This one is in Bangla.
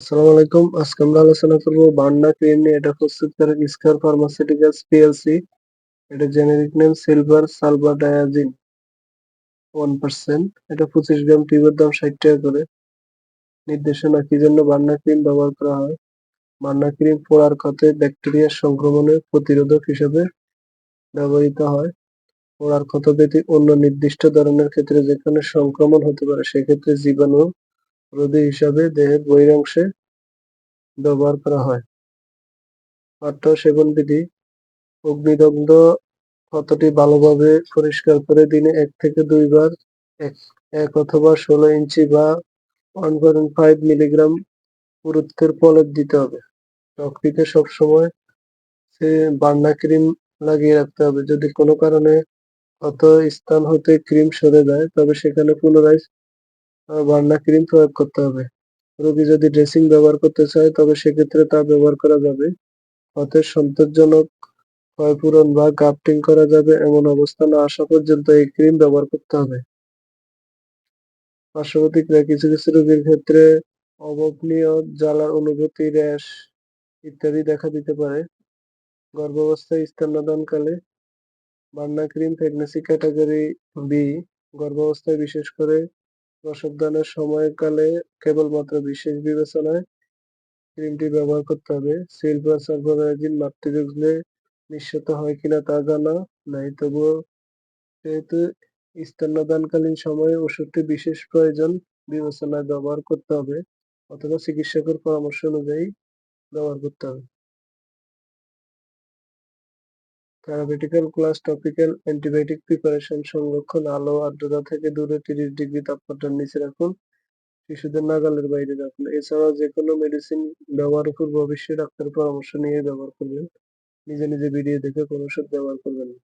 আসসালামু আলাইকুম। আজকে আমরা আলোচনা করব বান্না ক্রিম নিয়ে। এটা প্রস্তুত করে স্কয়ার ফার্মাসিউটিক্যালস পিএলসি। এটা জেনেরিক নেম সিলভার সালবাডায়াজিন 1%। এটা 25 গ্রাম টিউবের দাম 60 টাকা করে। নির্দেশনা কি জন্য বান্না ক্রিম ব্যবহার করা হয়? বান্না ক্রিম পোড়ার ক্ষতে ব্যাকটেরিয়া সংক্রমণের প্রতিরোধক হিসেবে ব্যবহৃত হয়। পোড়ার ক্ষত ব্যতীত অন্য নির্দিষ্ট ধরনের ক্ষেত্রে যেখানে সংক্রমণ হতে পারে সেক্ষেত্রে জীবাণু রোধী হিসাবে দেহের বহিরাংশে ব্যবহার করা হয়। পাঠ্য সেবন বিধি: অগ্নিদগ্ধ ক্ষতটি ভালোভাবে পরিষ্কার করে দিনে 1 থেকে 2 বার 1 অথবা 16 ইঞ্চি বা 1.5 মিলিগ্রাম পুরুত্বের প্রলেপ দিতে হবে। ত্বকটিতে সবসময় বার্না ক্রিম লাগিয়ে রাখতে হবে। যদি কোনো কারণে ক্ষত স্থান হতে ক্রিম সরে যায় তবে সেখানে পুনরায় বার্না ক্রিম প্রয়োগ করতে হবে। রোগী যদি ড্রেসিং ব্যবহার করতে চায় তবে সেক্ষেত্রে তা ব্যবহার করা যাবে। ক্ষতের সন্তোষজনক ক্ষয়পূরণ বা গ্রাফটিং করা যাবে এমন অবস্থা না আসা পর্যন্ত এই ক্রিম ব্যবহার করতে হবে। পার্শ্বপ্রতিক্রিয়া: কিছু কিছু রোগীর ক্ষেত্রে অভাবনীয় জ্বালার অনুভূতি, র্যাশ ইত্যাদি দেখা দিতে পারে। গর্ভাবস্থায় স্তন্যদানকালে Burna cream pregnancy category B. গর্ভাবস্থায় বিশেষ করে প্রসবদানের সময়কালে কেবলমাত্র বিশেষ বিবেচনায় ক্রিমটি ব্যবহার করতে হবে। সিলভার সালফারাজিন মাতৃদুগ্ধে নিঃসৃত হয় কিনা তা জানা নাই, তবুও যেহেতু স্তন্যদানকালীন সময়ে ওষুধটি বিশেষ প্রয়োজন বিবেচনায় ব্যবহার করতে হবে অথবা চিকিৎসকের পরামর্শ অনুযায়ী ব্যবহার করতে হবে। Therapeutical class: topical antibiotic preparation. সংরক্ষণ: আলো আর্দ্রতা থেকে দূরে 30 ডিগ্রি তাপমাত্রার নিচে রাখুন। শিশুদের নাগালের বাইরে রাখুন। এছাড়াও যে কোনো মেডিসিন ব্যবহারের পূর্বে অবশ্যই ডাক্তারের পরামর্শ নিয়ে ব্যবহার করবেন। নিজে নিজে ভিডিও দেখে কোনো ওষুধ ব্যবহার করবেন না।